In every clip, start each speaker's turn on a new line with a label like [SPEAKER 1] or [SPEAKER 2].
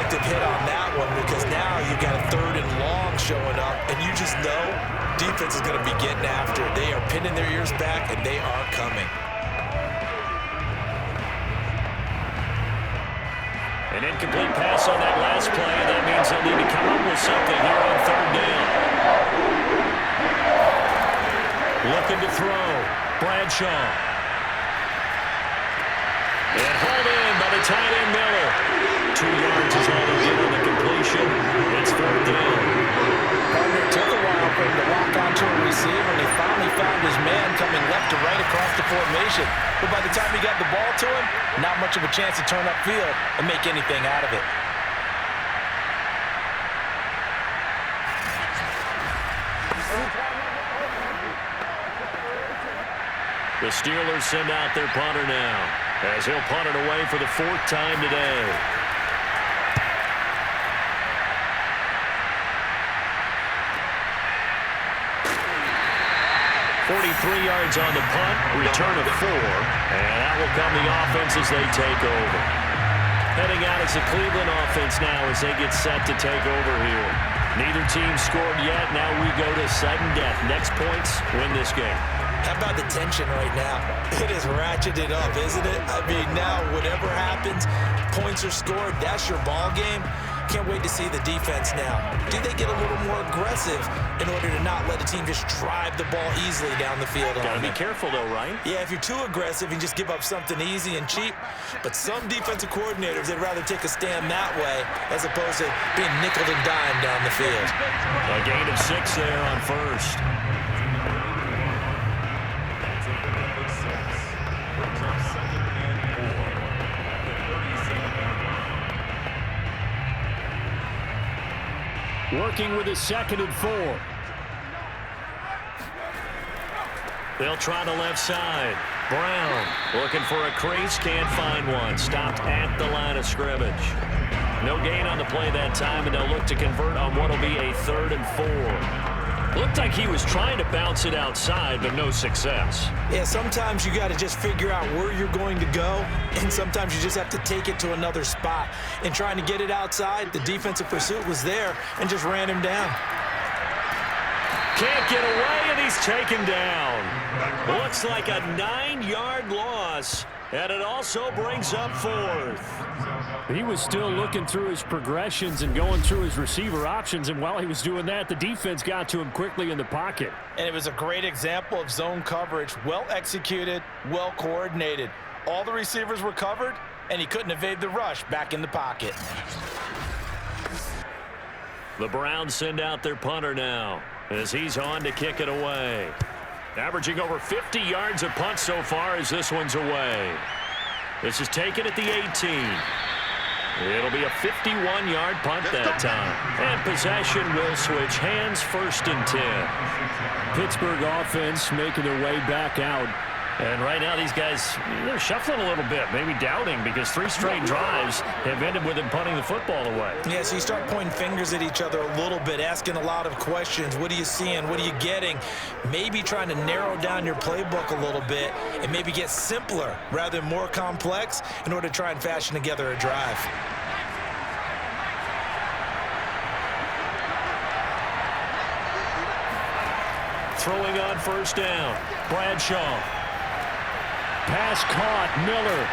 [SPEAKER 1] effective hit on that one because now you've got a 3rd and long showing up, and you just know defense is going to be getting after it. They are pinning their ears back, and they are coming.
[SPEAKER 2] An incomplete pass on that last play. That means they'll need to come up with something here on 3rd down. Looking to throw. Bradshaw. And hauled in by the tight end Miller. 2 yards is all he did on the completion. It's 4th down.
[SPEAKER 1] Partner, it took a while for him to lock onto a receiver, and he finally found his man coming left to right across the formation. But by the time he got the ball to him, not much of a chance to turn upfield and make anything out of it.
[SPEAKER 2] The Steelers send out their punter now, as he'll punt it away for the 4th time today. 43 yards on the punt, return of 4, and that will come the offense as they take over. Heading out is the Cleveland offense now as they get set to take over here. Neither team scored yet. Now we go to sudden death. Next points win this game.
[SPEAKER 1] How about the tension right now? It is ratcheted up, isn't it? I mean, now whatever happens, points are scored, that's your ball game. Can't wait to see the defense now. Do they get a little more aggressive in order to not let a team just drive the ball easily down the field?
[SPEAKER 2] Gotta be careful though, right?
[SPEAKER 1] Yeah, if you're too aggressive, you just give up something easy and cheap. But some defensive coordinators, they'd rather take a stand that way as opposed to being nickel and dime down the field.
[SPEAKER 2] A gain of 6 there on 1st. Working with a 2nd and 4. They'll try the left side. Brown looking for a crease, can't find one. Stopped at the line of scrimmage. No gain on the play that time, and they'll look to convert on what will be a 3rd and 4. Looked like he was trying to bounce it outside, but no success.
[SPEAKER 1] Yeah, sometimes you got to just figure out where you're going to go, and sometimes you just have to take it to another spot. And trying to get it outside, the defensive pursuit was there and just ran him down.
[SPEAKER 2] Can't get away, and he's taken down. Looks like a 9-yard loss, and it also brings up 4th.
[SPEAKER 3] He was still looking through his progressions and going through his receiver options, and while he was doing that, the defense got to him quickly in the pocket.
[SPEAKER 1] And it was a great example of zone coverage, well executed, well coordinated. All the receivers were covered, and he couldn't evade the rush back in the pocket.
[SPEAKER 2] The Browns send out their punter now as he's on to kick it away. Averaging over 50 yards a punt so far as this one's away. This is taken at the 18. It'll be a 51-yard punt that time. And possession will switch hands, 1st and 10.
[SPEAKER 3] Pittsburgh offense making their way back out.
[SPEAKER 2] And right now these guys, they're shuffling a little bit, maybe doubting, because 3 straight drives have ended with them punting the football away.
[SPEAKER 1] Yeah, so you start pointing fingers at each other a little bit, asking a lot of questions. What are you seeing? What are you getting? Maybe trying to narrow down your playbook a little bit and maybe get simpler rather than more complex in order to try and fashion together a drive.
[SPEAKER 2] Throwing on 1st down, Bradshaw.
[SPEAKER 3] Pass caught, Miller.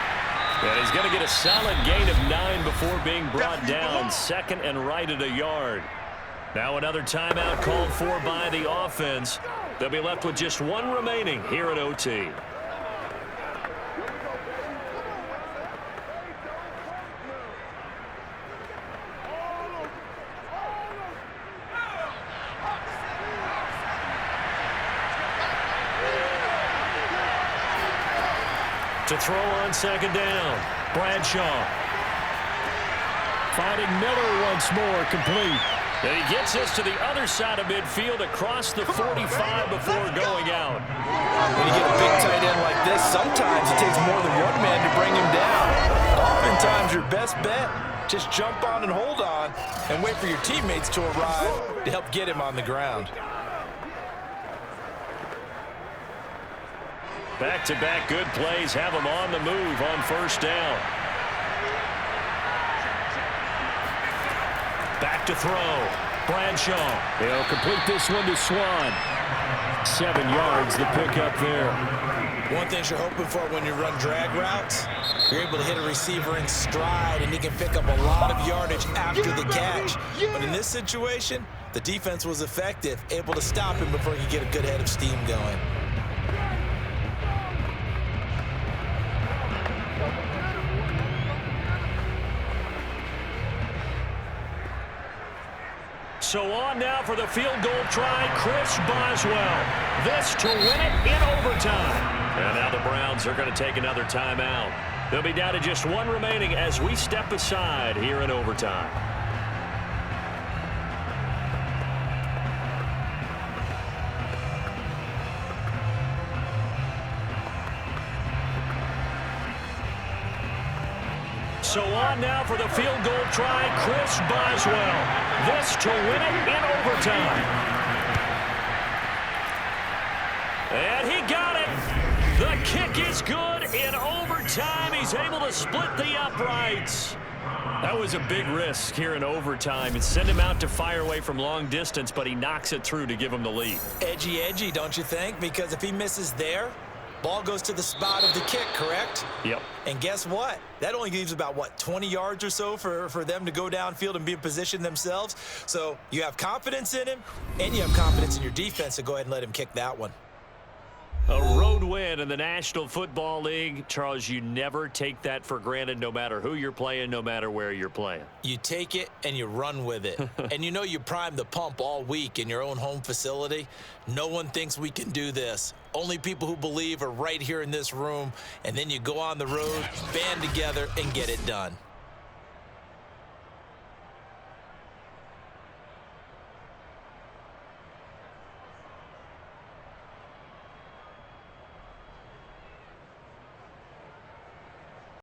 [SPEAKER 2] And he's going to get a solid gain of 9 before being brought down. 2nd and right at a yard. Now another timeout called for by the offense. They'll be left with just 1 remaining here at OT. To throw on 2nd down, Bradshaw.
[SPEAKER 3] Finding Miller once more, complete.
[SPEAKER 2] And he gets this to the other side of midfield across the 45 before going out.
[SPEAKER 1] When you get a big tight end like this, sometimes it takes more than one man to bring him down. Oftentimes your best bet, just jump on and hold on and wait for your teammates to arrive to help get him on the ground.
[SPEAKER 2] Back-to-back good plays have him on the move on 1st down. Back to throw. Bradshaw.
[SPEAKER 3] They'll complete this one to Swan. 7 yards the pickup there.
[SPEAKER 1] One thing you're hoping for when you run drag routes, you're able to hit a receiver in stride, and he can pick up a lot of yardage after the catch. But in this situation, the defense was effective, able to stop him before he could get a good head of steam going.
[SPEAKER 2] So on now for the field goal try, Chris Boswell. This to win it in overtime. And now the Browns are going to take another timeout. They'll be down to just one remaining as we step aside here in overtime. So on now for the field goal try, Chris Boswell. This to win it in overtime. And he got it. The kick is good in overtime. He's able to split the uprights. That was a big risk here in overtime. It sent him out to fire away from long distance, but he knocks it through to give him the lead.
[SPEAKER 1] Edgy, don't you think? Because if he misses there, ball goes to the spot of the kick, correct?
[SPEAKER 2] Yep.
[SPEAKER 1] And guess what? That only leaves about, 20 yards or so for them to go downfield and be in position themselves. So you have confidence in him, and you have confidence in your defense to go ahead and let him kick that one.
[SPEAKER 2] A road win in the National Football League. Charles, you never take that for granted no matter who you're playing, no matter where you're playing.
[SPEAKER 1] You take it and you run with it. And you know you primed the pump all week in your own home facility. No one thinks we can do this. Only people who believe are right here in this room. And then you go on the road, band together, and get it done.